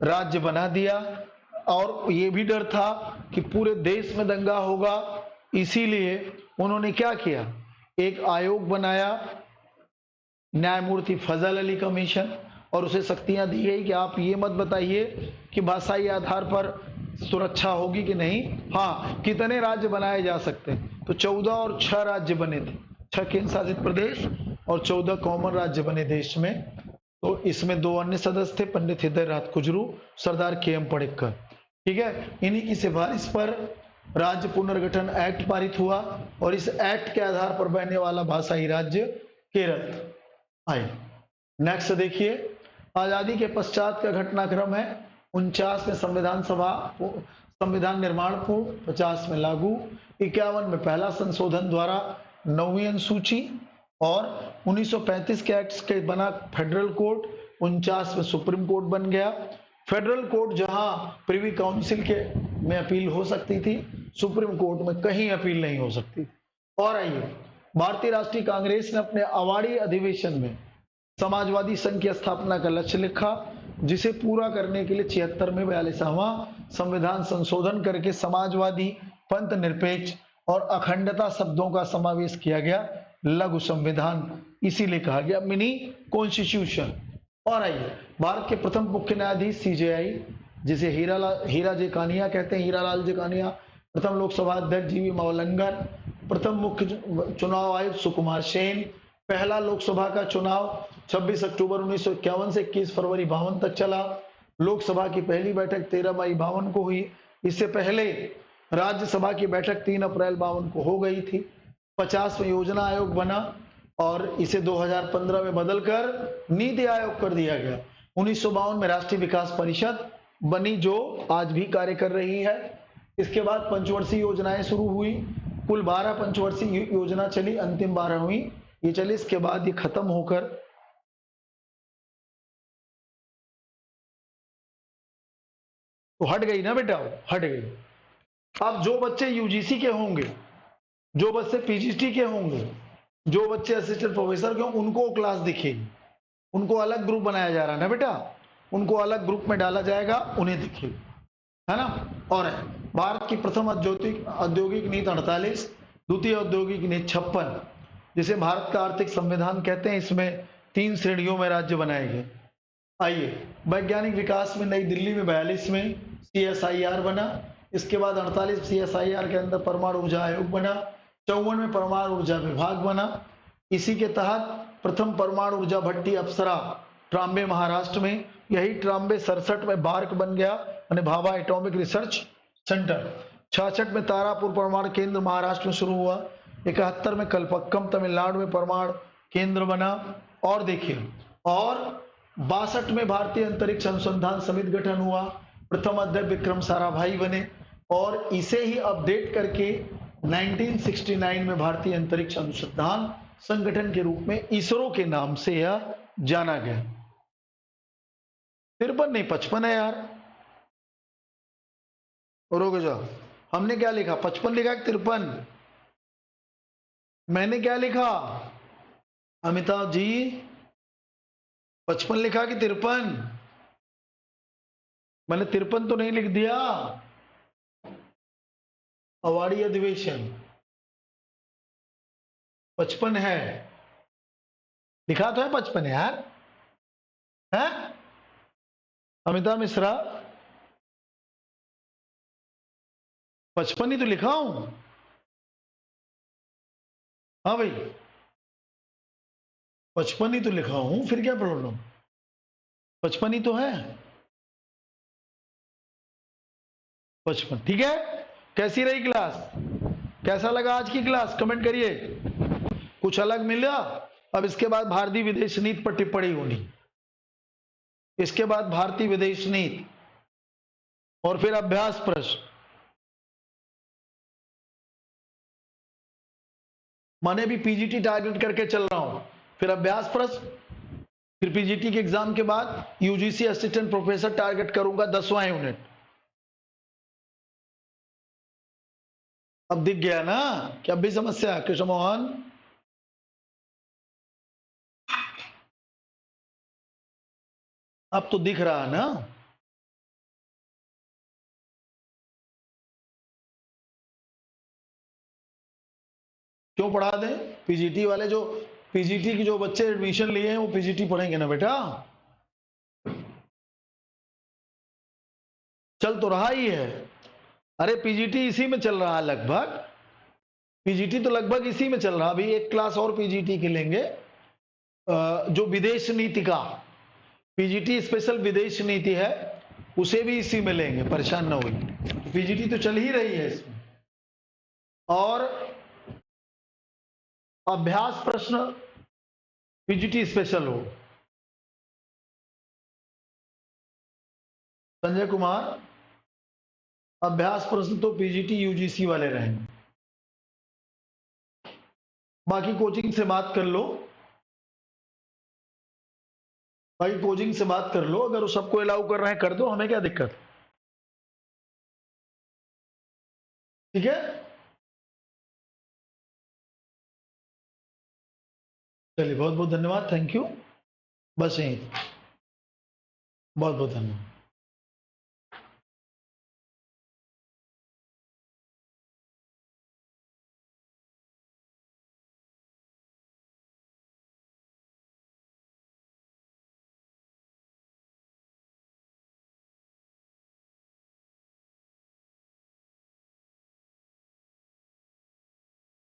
Speaker 1: राज्य बना दिया, और ये भी डर था कि पूरे देश में दंगा होगा, इसीलिए उन्होंने क्या किया, एक आयोग बनाया, न्यायमूर्ति फजल अली कमीशन, और उसे शक्तियां दी गई कि आप ये मत बताइए कि भाषाई आधार पर सुरक्षा होगी कि नहीं, हाँ कितने राज्य बनाए जा सकते हैं। तो 14 और 6 राज्य बने थे, 6 केंद्र शासित प्रदेश और 14 कॉमन राज्य बने देश में। तो इसमें 2 अन्य सदस्य थे, पंडित हृदयनाथ कुजरू, सरदार के.एम. पणिक्कर, ठीक है। इन्हीं की सिफारिश पर राज्य पुनर्गठन एक्ट पारित हुआ, और इस एक्ट के आधार पर बनने वाला भाषाई राज्य केरल आए। नेक्स्ट देखिए, आजादी के पश्चात का घटनाक्रम है। 49 में संविधान निर्माण पूर्ण, 50 में लागू, 51 में पहला संशोधन द्वारा 9वीं अनुसूची, और 1935 के एक्ट के बना फेडरल कोर्ट, 49 में सुप्रीम कोर्ट बन गया। फेडरल कोर्ट जहां प्रिवी काउंसिल के में अपील हो सकती थी, सुप्रीम कोर्ट में कहीं अपील नहीं हो सकती। और आइए, भारतीय राष्ट्रीय कांग्रेस ने अपने अवाड़ी अधिवेशन में समाजवादी संघ की स्थापना का लक्ष्य लिखा, जिसे पूरा करने के लिए 76 में 42वां संविधान संशोधन करके समाजवादी, पंथ निरपेक्ष और अखंडता शब्दों का समावेश किया गया। लघु संविधान इसीलिए कहा गया, मिनी कॉन्स्टिट्यूशन। और आइए, भारत के प्रथम मुख्य न्यायाधीश सीजेआई, जिसे हीरा जे कानिया कहते हैं, हीरालाल जे कानिया, प्रथम लोकसभा अध्यक्ष जीवी मावलंकर, प्रथम मुख्य चुनाव आयुक्त सुकुमार सेन, पहला लोकसभा का चुनाव 26 अक्टूबर 1951 से 21 फरवरी 52 तक चला। लोकसभा की पहली बैठक 13 मई 52 को हुई। इससे पहले राज्यसभा की बैठक 3 अप्रैल 52 को हो गई थी। 50 में योजना आयोग बना और इसे 2015 में बदलकर नीति आयोग कर दिया गया। 1952 में राष्ट्रीय विकास परिषद बनी जो आज भी कार्य कर रही है। इसके बाद पंचवर्षीय योजनाएं शुरू हुई। कुल 12 पंचवर्षीय योजना चली, अंतिम 12वीं ये चली। इसके बाद ये खत्म होकर तो हट गई ना बेटा, हट गई। अब जो बच्चे यूजीसी के होंगे, जो बच्चे पीजीटी के होंगे, जो बच्चे असिस्टेंट प्रोफेसर के होंगे, उनको क्लास दिखेगी। उनको अलग ग्रुप बनाया जा रहा है ना बेटा, उनको अलग ग्रुप में डाला जाएगा, उन्हें दिखेगी, है ना। और भारत की प्रथम औद्योगिक नीति 48, द्वितीय औद्योगिक नीति 56, जिसे भारत का आर्थिक संविधान कहते हैं। इसमें 3 श्रेणियों में राज्य बनाए गए। आइए, वैज्ञानिक विकास में नई दिल्ली में 42 में CSIR बना। इसके बाद 48 CSIR के अंदर परमाणु ऊर्जा आयोग बना। 54 में परमाणु ऊर्जा विभाग बना। इसी के तहत प्रथम परमाणु ऊर्जा भट्टी अप्सरा ट्राम्बे महाराष्ट्र में, यही ट्राम्बे 67 में बार्क बन गया यानी भाभा एटॉमिक रिसर्च सेंटर। 66 में तारापुर परमाणु केंद्र महाराष्ट्र में शुरू हुआ। 71 में कलपक्कम तमिलनाडु में परमाणु केंद्र बना। और देखिए, और 62 में भारतीय अंतरिक्ष अनुसंधान समिति गठन हुआ। प्रथम अध्यक्ष विक्रम साराभाई बने और इसे ही अपडेट करके 1969 में भारतीय अंतरिक्ष अनुसंधान संगठन के रूप में इसरो के नाम से यह जाना गया। 53 नहीं 55 है यार, रुक जाओ, हमने क्या लिखा? 55 लिखा कि 53? मैंने क्या लिखा अमिताभ जी? 55 लिखा कि 53? मैंने 53 तो नहीं लिख दिया। अवार्डी अधिवेशन 55 है, लिखा तो है 55 यार, है अमिताभ मिश्रा? 55 ही तो लिखा हूं। हाँ भाई, 55 ही तो लिखा हूं, फिर क्या प्रॉब्लम? 55 ही तो है, 55। ठीक है, कैसी रही क्लास? कैसा लगा आज की क्लास? कमेंट करिए। कुछ अलग मिला? अब इसके बाद भारतीय विदेश नीति पर टिप्पणी होनी, इसके बाद भारतीय विदेश नीति और फिर अभ्यास प्रश्न। मैंने भी पीजीटी टारगेट करके चल रहा हूं, फिर अभ्यास प्रश्न, फिर पीजीटी के एग्जाम के बाद यूजीसी असिस्टेंट प्रोफेसर टारगेट करूंगा 10वां यूनिट। अब दिख गया ना कि अब भी समस्या? कृष्ण मोहन, अब तो दिख रहा है ना? क्यों पढ़ा दें? पीजीटी वाले, जो पीजीटी की जो बच्चे एडमिशन लिए हैं वो पीजीटी पढ़ेंगे ना बेटा। चल तो रहा ही है। अरे पीजीटी इसी में चल रहा है लगभग, पीजीटी तो लगभग इसी में चल रहा। अभी एक क्लास और पीजीटी की लेंगे, जो विदेश नीति का पीजीटी स्पेशल विदेश नीति है, उसे भी इसी में लेंगे, परेशान ना होइए। पीजीटी तो चल ही रही है इसमें। और अभ्यास प्रश्न पीजीटी स्पेशल हो। संजय कुमार, अभ्यास प्रश्न तो पीजीटी यूजीसी वाले रहेंगे। बाकी कोचिंग से बात कर लो, बाकी कोचिंग से बात कर लो, अगर वो सबको अलाउ कर रहे हैं कर दो, हमें क्या दिक्कत? ठीक है, चलिए बहुत बहुत धन्यवाद, थैंक यू। बस यही, बहुत बहुत धन्यवाद।